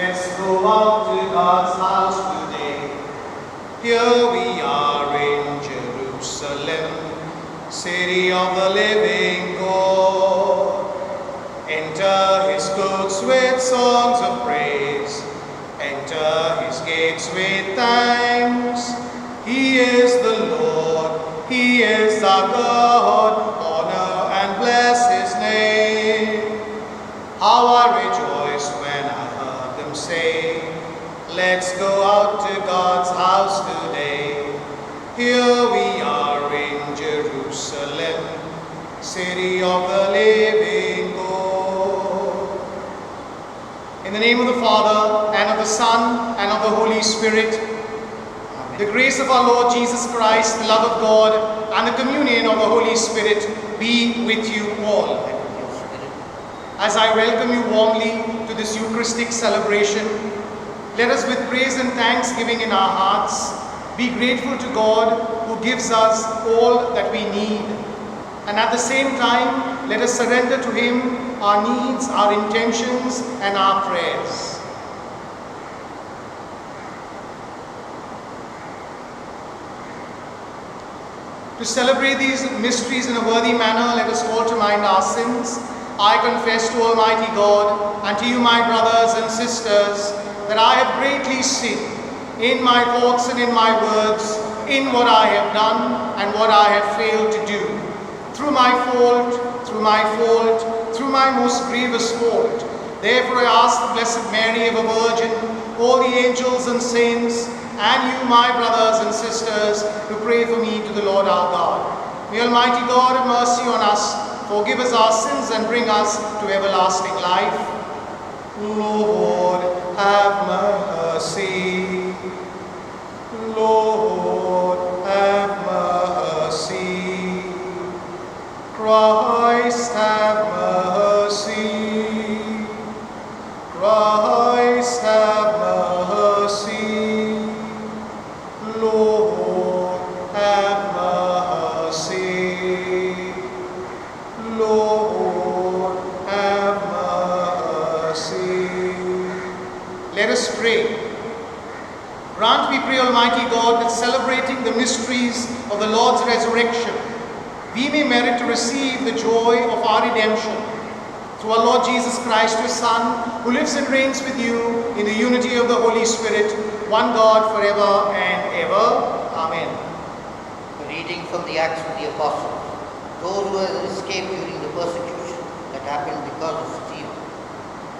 Let's go out to God's house today. Here we are in Jerusalem, city of the living God. Enter his courts with songs of praise. Enter his gates with thanks. He is the Lord, he is our God. Honor and bless his name. How I rejoiced when I heard them say, let's go out to God's house today. Here we are in Jerusalem, city of the living God. In the name of the Father, and of the Son, and of the Holy Spirit, Amen. The grace of our Lord Jesus Christ, the love of God, and the communion of the Holy Spirit be with you all. As I welcome you warmly to this Eucharistic celebration, let us with praise and thanksgiving in our hearts be grateful to God who gives us all that we need. And at the same time, let us surrender to him our needs, our intentions, and our prayers. To celebrate these mysteries in a worthy manner, let us call to mind our sins. I confess to Almighty God and to you, my brothers and sisters, that I have greatly sinned in my thoughts and in my words, in what I have done and what I have failed to do. Through my fault, through my most grievous fault. Therefore I ask the Blessed Mary, ever Virgin, all the angels and saints, and you, my brothers and sisters, to pray for me to the Lord our God. May Almighty God have mercy on us, forgive us our sins and bring us to everlasting life. Lord, have mercy. Lord, have mercy. Christ, have mercy. Christ, have mercy. Lord, have mercy. Lord, have mercy. Let us pray. Grant, we pray, Almighty God, that celebrating the mysteries of the Lord's resurrection, we may merit to receive the joy of our redemption. Through our Lord Jesus Christ, your Son, who lives and reigns with you in the unity of the Holy Spirit, one God, forever and ever. Amen. A reading from the Acts of the Apostles. Those who had escaped during the persecution that happened because of Stephen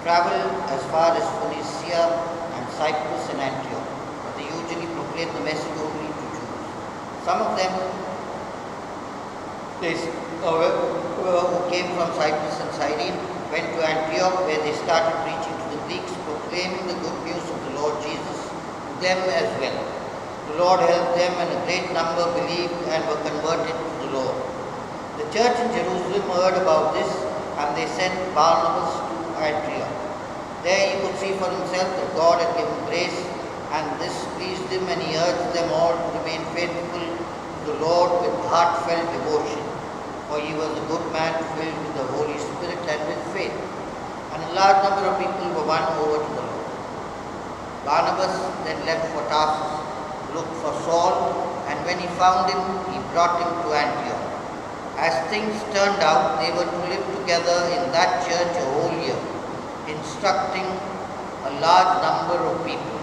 traveled as far as Phoenicia and Cyprus and Antioch, but they usually proclaimed the message only to Jews. Some of them who came from Cyprus and Cyrene went to Antioch, where they started preaching to the Greeks, proclaiming the good news of the Lord Jesus to them as well. The Lord helped them, and a great number believed and were converted to the Lord. The church in Jerusalem heard about this, and they sent Barnabas to Antioch. There he could see for himself that God had given grace, and this pleased him, and he urged them all to remain faithful to the Lord with heartfelt devotion. For he was a good man, filled with the Holy Spirit and with faith. And a large number of people were won over to the Lord. Barnabas then left for Tarsus, looked for Saul, and when he found him, he brought him to Antioch. As things turned out, they were to live together in that church a whole year, instructing a large number of people.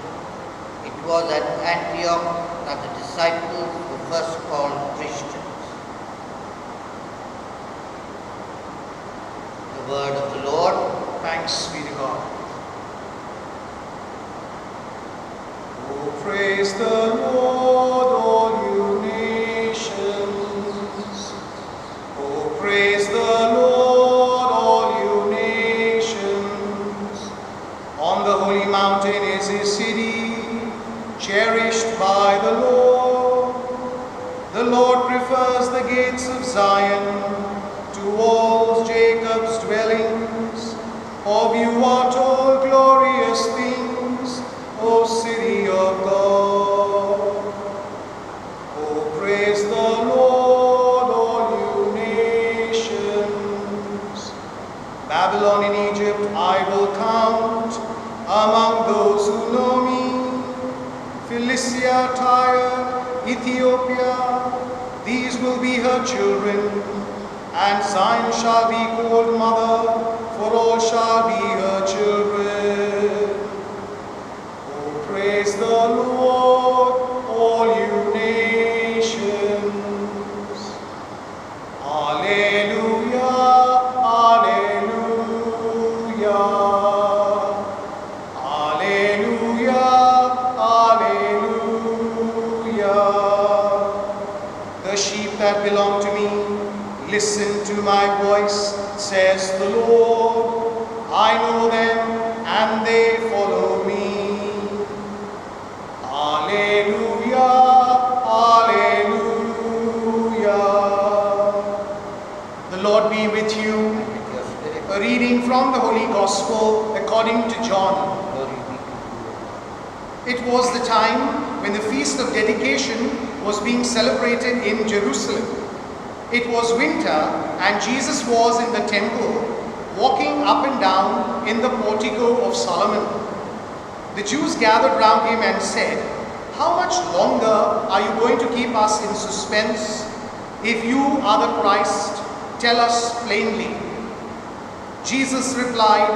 It was at Antioch that the disciples were first called Christians. The word of the Lord. Thanks be to God. Oh, praise the Lord, all you nations. Oh, praise the Lord, all you nations. On the holy mountain is his city, cherished by the Lord. The Lord prefers the gates of Zion to walls Jacob's dwellings. Of you are told glorious things, O city of God. Oh, praise the Lord, all you nations. Babylon in Egypt I will count among will be her children, and Zion shall be called mother, for all shall be her children. Oh, praise the Lord, all you nations. Alleluia, alleluia. Alleluia, alleluia. The sheep that belong to me, listen to my voice, says the Lord. I know them, and they follow me. Alleluia, alleluia. The Lord be with you. And with your spirit, A reading from the Holy Gospel according to John. glory be to you. It was the time when the feast of dedication was being celebrated in Jerusalem. It was winter, and Jesus was in the temple, walking up and down in the portico of Solomon. The Jews gathered round him and said, "How much longer are you going to keep us in suspense? If you are the Christ, tell us plainly." Jesus replied,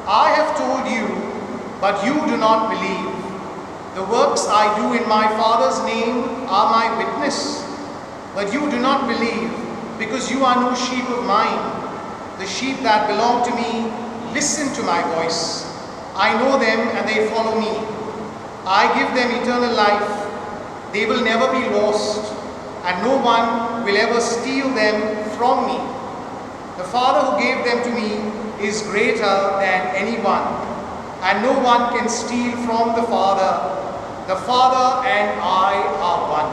"I have told you, but you do not believe. The works I do in my Father's name are my witness, but you do not believe, because you are no sheep of mine. The sheep that belong to me listen to my voice. I know them, and they follow me. I give them eternal life. They will never be lost, and no one will ever steal them from me. The Father who gave them to me is greater than anyone, and no one can steal from the Father. The Father and I are one."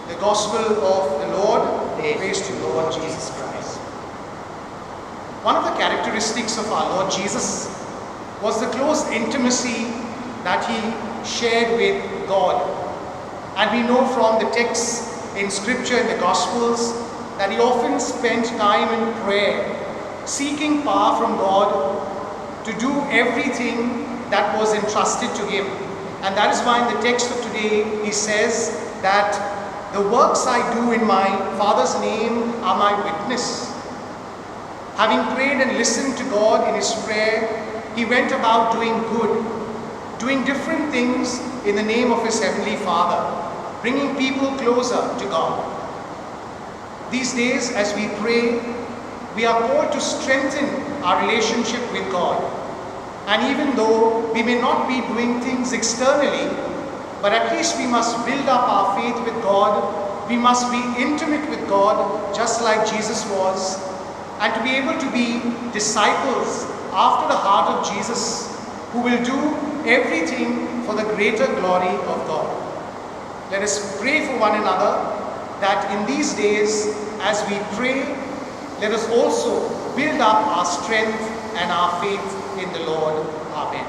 The Gospel of the Lord. Praise to Lord Jesus Christ. One of the characteristics of our Lord Jesus was the close intimacy that he shared with God. And we know from the texts in Scripture, in the Gospels, that he often spent time in prayer, seeking power from God to do everything that was entrusted to him. And that is why in the text of today he says that the works I do in my Father's name are my witness. Having prayed and listened to God in his prayer, he went about doing good, doing different things in the name of his Heavenly Father, bringing people closer to God. These days, as we pray, we are called to strengthen our relationship with God. And even though we may not be doing things externally, but at least we must build up our faith with God. We must be intimate with God, just like Jesus was, and to be able to be disciples after the heart of Jesus, who will do everything for the greater glory of God. Let us pray for one another that in these days, as we pray, let us also build up our strength and our faith in the Lord. Amen.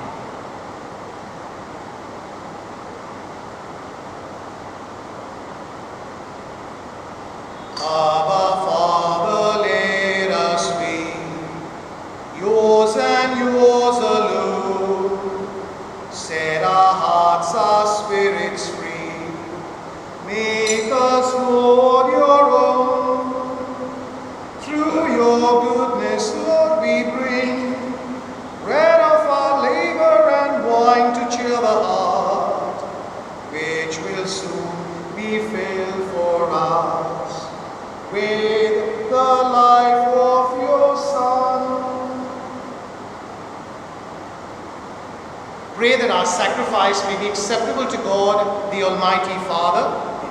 Abba, Father, let us be yours and yours alone. Set our hearts, our spirits free. Make us, Lord, your own. Through your goodness, Lord, we bring bread of our labor and wine to cheer the heart, which will soon be filled for us with the life of your Son. Pray that our sacrifice may be acceptable to God, the Almighty Father.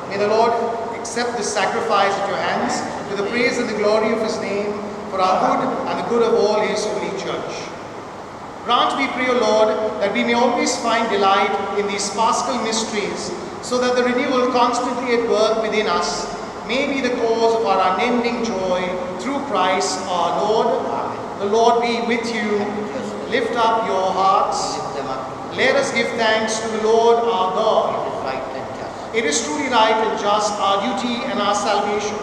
May the Lord accept this sacrifice at your hands to the praise and the glory of his name, for our good and the good of all his holy church. Grant, we pray, O Lord, that we may always find delight in these paschal mysteries, so that the renewal constantly at work within us may be the cause of our unending joy, through Christ our Lord. Amen. The Lord be with you. Lift up your hearts. Lift them up. Let us give thanks to the Lord our God. It is right and just. It is truly right and just, our duty and our salvation,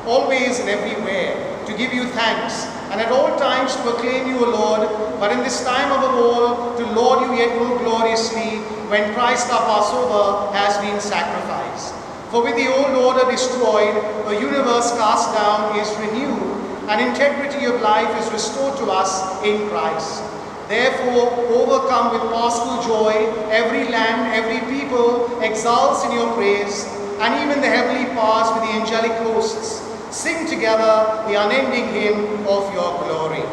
always and everywhere, to give you thanks and at all times to acclaim you, O Lord, but in this time above all, to laud you yet more gloriously, when Christ our Passover has been sacrificed. For with the old order destroyed, a universe cast down is renewed, and integrity of life is restored to us in Christ. Therefore, overcome with paschal joy, every land, every people exalts in your praise, and even the heavenly powers with the angelic hosts sing together the unending hymn of your glory.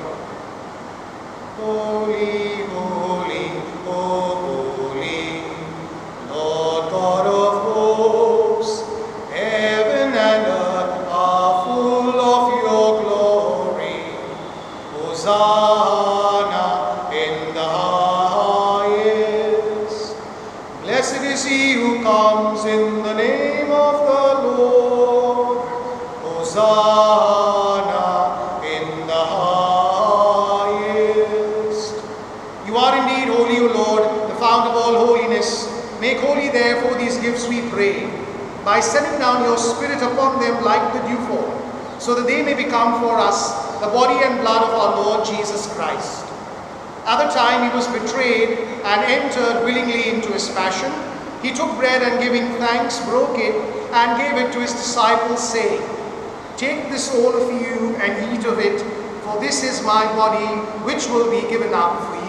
Holy, holy, oh holy, Lord God of hosts, heaven and earth are full of your glory. Hosanna in the highest. Blessed is he who comes in the name of the Lord. Hosanna in the highest. You are indeed holy, O Lord, the fount of all holiness. Make holy therefore these gifts, we pray, by sending down your Spirit upon them like the dewfall, so that they may become for us the body and blood of our Lord Jesus Christ. At the time he was betrayed and entered willingly into his passion, he took bread and giving thanks, broke it and gave it to his disciples, saying, "Take this all of you and eat of it, for this is my body which will be given up for you."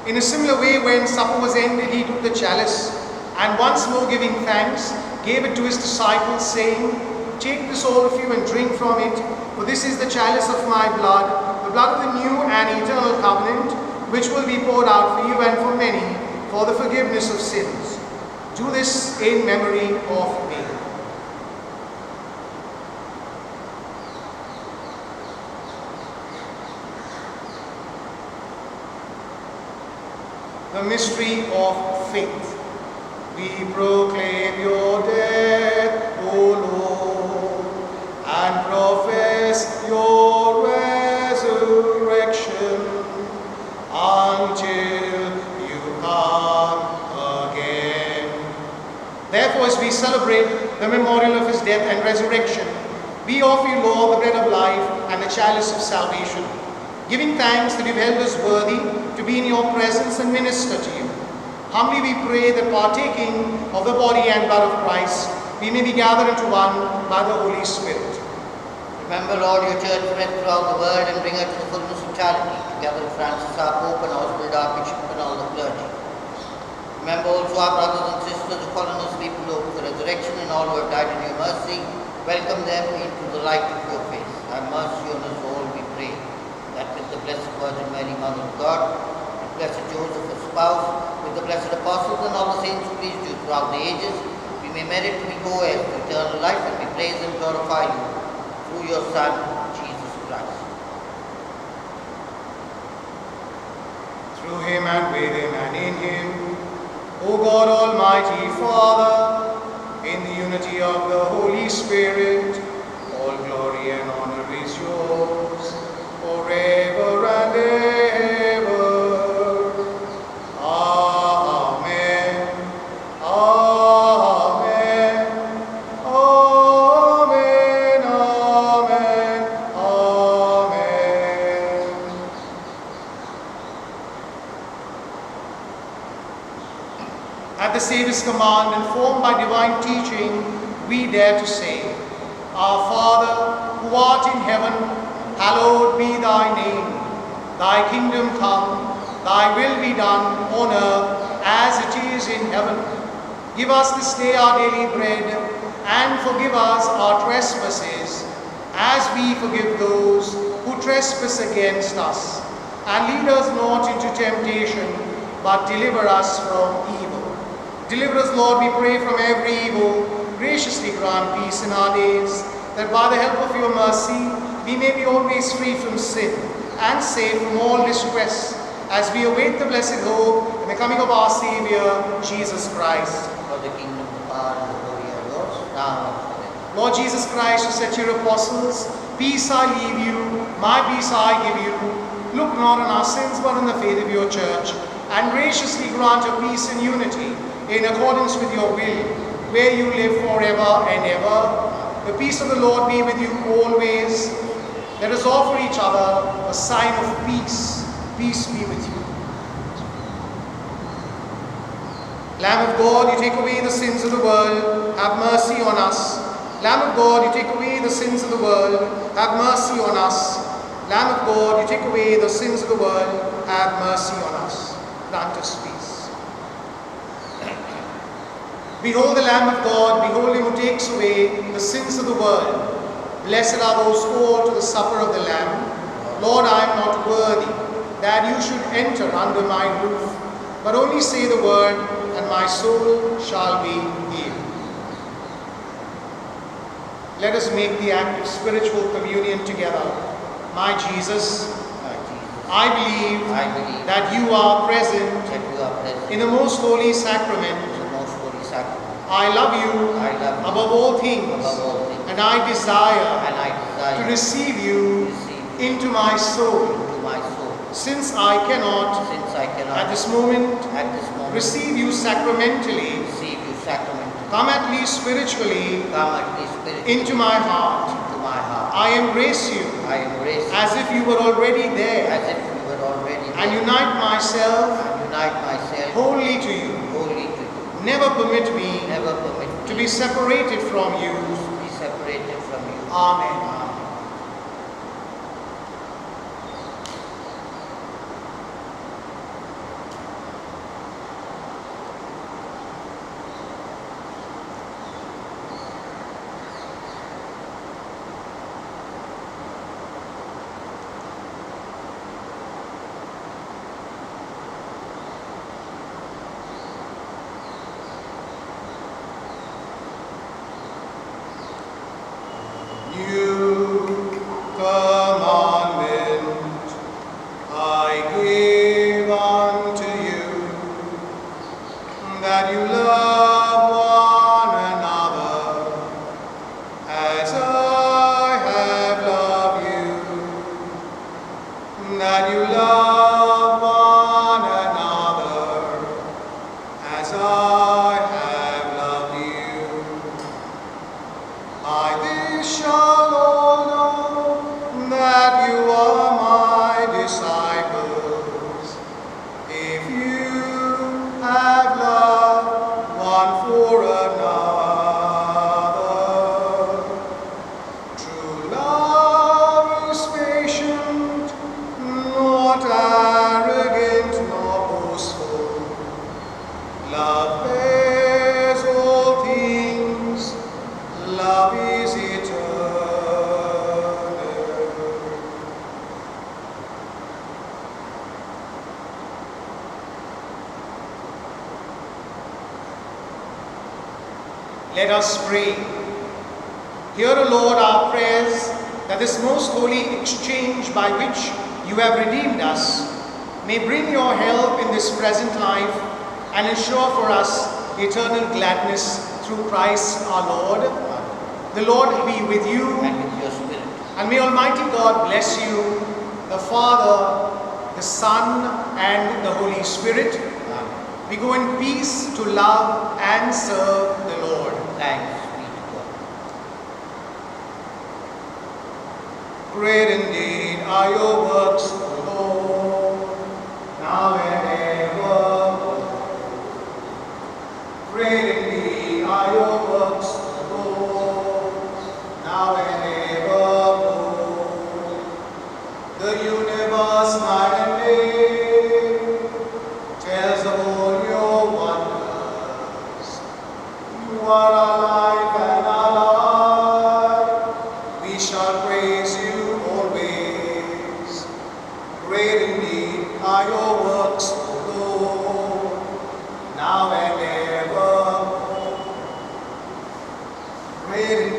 In a similar way, when supper was ended, he took the chalice, and once more giving thanks, gave it to his disciples, saying, "Take this all of you and drink from it, for this is the chalice of my blood, the blood of the new and eternal covenant, which will be poured out for you and for many, for the forgiveness of sins. Do this in memory of me." The mystery of faith. We proclaim your death, O Lord, and profess your resurrection until you come again. Therefore, as we celebrate the memorial of his death and resurrection, we offer you, Lord, the bread of life and the chalice of salvation, giving thanks that you've held us worthy to be in your presence and minister to you. Humbly we pray that, partaking of the body and blood of Christ, we may be gathered into one by the Holy Spirit. Remember, Lord, your church spread throughout the world and bring her to the fullness of charity, together with Francis our Pope and Oswald our Bishop and all the clergy. Remember also our brothers and sisters who follow us, sleep and hope for resurrection, and all who have died in your mercy. Welcome them into the light of your face. Have mercy on us all, we pray, that with the Blessed Virgin Mary, Mother of God, with Blessed Joseph, her spouse, with the blessed apostles and all the saints who pleased you throughout the ages, we may merit to be co-heirs to eternal life, and we praise and glorify you through your Son, Jesus Christ. Through him and with him and in him, O God, Almighty Father, in the unity of the Holy Spirit, all glory and honor is yours, forever and ever. Amen. Amen. Amen. Amen. Amen. At the Saviour's command, informed by divine teaching, we dare to say, Our Father, who art in heaven, hallowed be thy name. Thy kingdom come, thy will be done on earth as it is in heaven. Give us this day our daily bread, and forgive us our trespasses, as we forgive those who trespass against us. And lead us not into temptation, but deliver us from evil. Deliver us, Lord, we pray, from every evil. Graciously grant peace in our days, that by the help of your mercy we may be always free from sin and safe from all distress, as we await the blessed hope and the coming of our Saviour, Jesus Christ. For the kingdom, the power, and the glory are yours, now and forever. Lord Jesus Christ, who said to your apostles, "Peace I leave you, my peace I give you," look not on our sins, but on the faith of your church, and graciously grant her peace and unity, in accordance with your will, where you live forever and ever. The peace of the Lord be with you always. Let us offer each other a sign of peace. Peace be with you. Lamb of God, you take away the sins of the world, have mercy on us. Lamb of God, you take away the sins of the world, have mercy on us. Lamb of God, you take away the sins of the world, have mercy on us. Grant us peace. Behold the Lamb of God, behold him who takes away the sins of the world. Blessed are those who go to the supper of the Lamb. Lord, I am not worthy that you should enter under my roof, but only say the word, and my soul shall be healed. Let us make the act of spiritual communion together. My Jesus, I believe that you are present in the most holy sacrament. I love you above all things, and I desire to receive you into my soul. Since I cannot at this moment receive you sacramentally, come at least spiritually into my heart. I embrace you as if you were already there, and unite myself wholly to you. Never permit me to be separated from you. Amen. Let us pray. Hear, O Lord, our prayers, that this most holy exchange by which you have redeemed us may bring your help in this present life and ensure for us eternal gladness through Christ our Lord. The Lord be with you, and with your spirit. And may Almighty God bless you, the Father, the Son, and the Holy Spirit. Amen. We go in peace to love and serve the Lord. Thanks be to God. Great indeed are your works, O Lord, now and ever. Great indeed are your works, O Lord, now and ever. The universe night and day tells of all your wonders. You are our life and our life. We shall praise you always. Great indeed are your works, O Lord, now and ever. Great indeed